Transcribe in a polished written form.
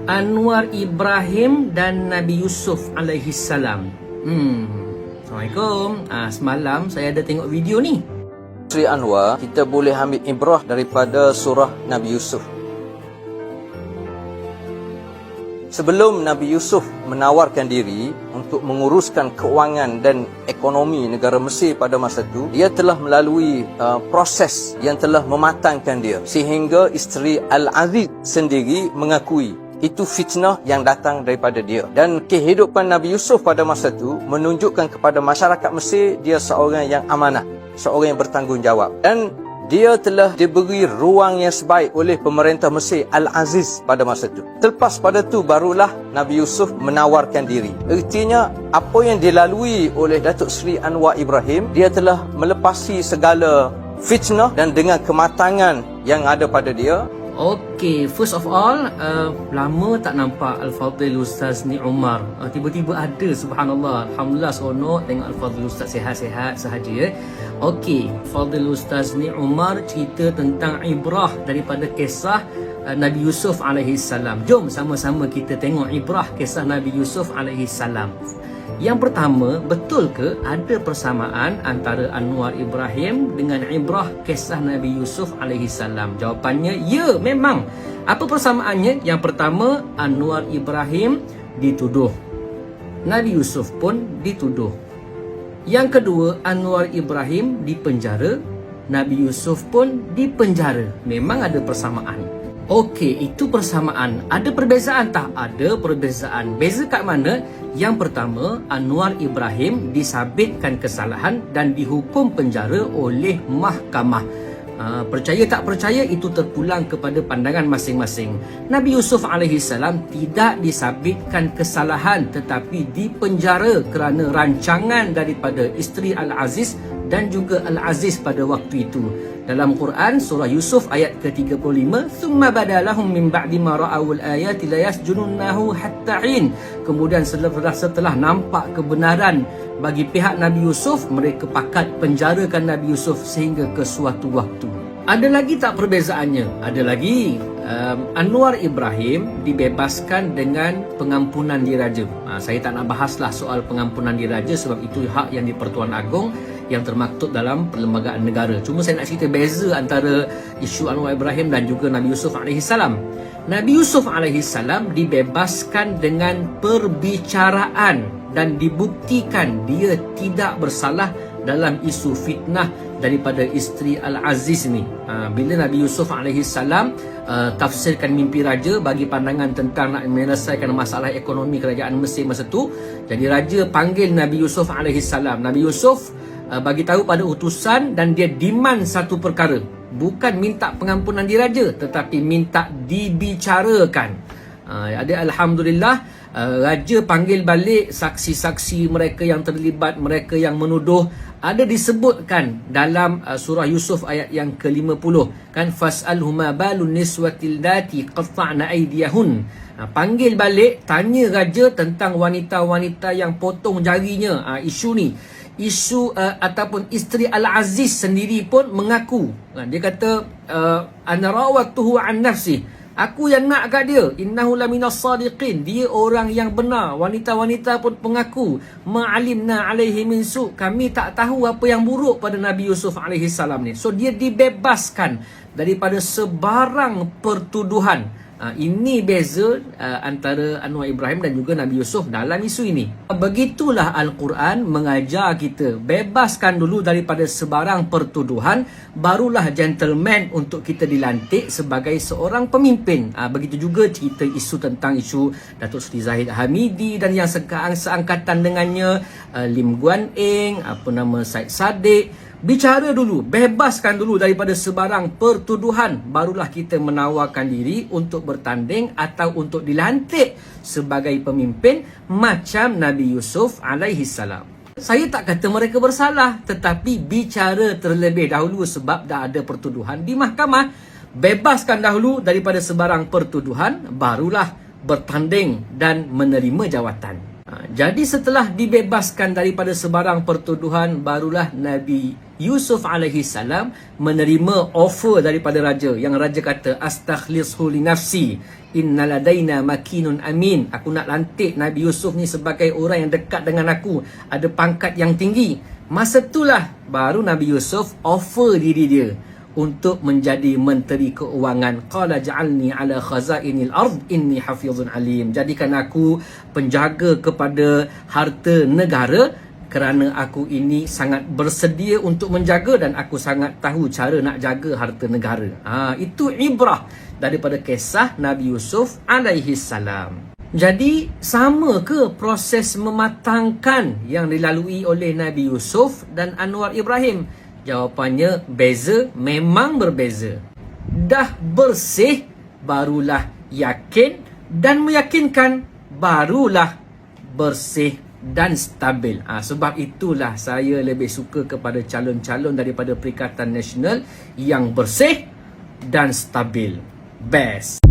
Anwar Ibrahim dan Nabi Yusuf alaihi salam. Assalamualaikum. Semalam saya ada tengok video ni. Sri Anwar, kita boleh ambil ibrah daripada surah Nabi Yusuf. Sebelum Nabi Yusuf menawarkan diri untuk menguruskan keuangan dan ekonomi negara Mesir pada masa itu, dia telah melalui proses yang telah mematangkan dia. Sehingga isteri Al-Aziz sendiri mengakui itu fitnah yang datang daripada dia. Dan kehidupan Nabi Yusuf pada masa itu menunjukkan kepada masyarakat Mesir dia seorang yang amanah, seorang yang bertanggungjawab. Dan dia telah diberi ruang yang sebaik oleh pemerintah Mesir Al-Aziz pada masa itu. Terlepas pada itu barulah Nabi Yusuf menawarkan diri. Ertinya apa yang dilalui oleh Datuk Seri Anwar Ibrahim, dia telah melepasi segala fitnah dan dengan kematangan yang ada pada dia. Okay, first of all, lama tak nampak Al-Fadhil Ustaz Ni Umar. Tiba-tiba ada, subhanallah. Alhamdulillah, seronok tengok Al-Fadhil Ustaz sihat-sihat sahaja. Okay, Fadhil Ustaz Ni Umar cerita tentang ibrah daripada kisah Nabi Yusuf alaihi salam. Jom sama-sama kita tengok ibrah kisah Nabi Yusuf alaihi salam. Yang pertama, betul ke ada persamaan antara Anwar Ibrahim dengan ibrah kisah Nabi Yusuf alaihi salam? Jawapannya, ya, memang. Apa persamaannya? Yang pertama, Anwar Ibrahim dituduh. Nabi Yusuf pun dituduh. Yang kedua, Anwar Ibrahim dipenjara. Nabi Yusuf pun dipenjara. Memang ada persamaan. Okey, itu persamaan. Ada perbezaan tak? Ada perbezaan. Beza kat mana? Yang pertama, Anwar Ibrahim disabitkan kesalahan dan dihukum penjara oleh mahkamah. Percaya tak percaya itu terpulang kepada pandangan masing-masing. Nabi Yusuf alaihi salam tidak disabitkan kesalahan tetapi dipenjara kerana rancangan daripada isteri Al-Aziz dan juga Al-Aziz pada waktu itu. Dalam Quran surah Yusuf ayat ke-35, "Tsumma badalahum min ba'di ma ra'awul ayati la yasjununnahu hatta 'in." Kemudian setelah nampak kebenaran bagi pihak Nabi Yusuf, mereka pakat penjarakan Nabi Yusuf sehingga ke suatu waktu. Ada lagi tak perbezaannya? Ada lagi. Anwar Ibrahim dibebaskan dengan pengampunan diraja. Saya tak nak bahaslah soal pengampunan diraja sebab itu hak yang di Pertuan Agong yang termaktub dalam perlembagaan negara. Cuma saya nak cerita beza antara isu Anwar Ibrahim dan juga Nabi Yusuf AS. Nabi Yusuf AS dibebaskan dengan perbicaraan dan dibuktikan dia tidak bersalah dalam isu fitnah daripada isteri Al-Aziz ni. Bila Nabi Yusuf AS tafsirkan mimpi raja bagi pandangan tentang nak menyelesaikan masalah ekonomi kerajaan Mesir masa tu, jadi raja panggil Nabi Yusuf AS. Nabi Yusuf bagi tahu pada utusan dan dia demand satu perkara. Bukan minta pengampunan diraja tetapi minta dibicarakan. Alhamdulillah, raja panggil balik saksi-saksi mereka yang terlibat, mereka yang menuduh. Ada disebutkan dalam surah Yusuf ayat yang ke-50 kan, fas'alhuma balun niswatil lati qatta'na aydiyahun. Panggil balik, tanya raja tentang wanita-wanita yang potong jarinya. Isu ni, isu ataupun isteri Al-Aziz sendiri pun mengaku. Dia kata ana rawatuhu an nafsi. Aku yang nak kat dia. Innahu laminas sadiqin. Dia orang yang benar. Wanita-wanita pun mengaku. Ma'alimna alaihi min su'. Kami tak tahu apa yang buruk pada Nabi Yusuf alaihi salam ni. So dia dibebaskan daripada sebarang pertuduhan. Ini beza antara Anwar Ibrahim dan juga Nabi Yusuf dalam isu ini. Begitulah Al-Quran mengajar kita, bebaskan dulu daripada sebarang pertuduhan, barulah gentleman untuk kita dilantik sebagai seorang pemimpin. Begitu juga cerita isu tentang isu Datuk Seri Zahid Hamidi dan yang seangkatan dengannya, Lim Guan Eng, Syed Saddiq. Bicara dulu, bebaskan dulu daripada sebarang pertuduhan, barulah kita menawarkan diri untuk bertanding atau untuk dilantik sebagai pemimpin macam Nabi Yusuf alaihi salam. Saya tak kata mereka bersalah, tetapi bicara terlebih dahulu sebab dah ada pertuduhan di mahkamah. Bebaskan dahulu daripada sebarang pertuduhan, barulah bertanding dan menerima jawatan. Jadi setelah dibebaskan daripada sebarang pertuduhan, barulah Nabi Yusuf alaihi salam menerima offer daripada raja. Yang raja kata, astakhlishu li nafsi Inna ladaina makinun amin. Aku nak lantik Nabi Yusuf ni sebagai orang yang dekat dengan aku, ada pangkat yang tinggi. Masa itulah baru Nabi Yusuf offer diri dia untuk menjadi menteri keuangan. Qala ja'alni ala khazainil ard inni hafizun alim. Jadikan aku penjaga kepada harta negara, kerana aku ini sangat bersedia untuk menjaga dan aku sangat tahu cara nak jaga harta negara. Itu ibrah daripada kisah Nabi Yusuf alaihi salam. Jadi sama ke proses mematangkan yang dilalui oleh Nabi Yusuf dan Anwar Ibrahim? Jawapannya beza, memang berbeza. Dah bersih barulah yakin, dan meyakinkan barulah bersih dan stabil. Sebab itulah saya lebih suka kepada calon-calon daripada Perikatan Nasional yang bersih dan stabil. Best.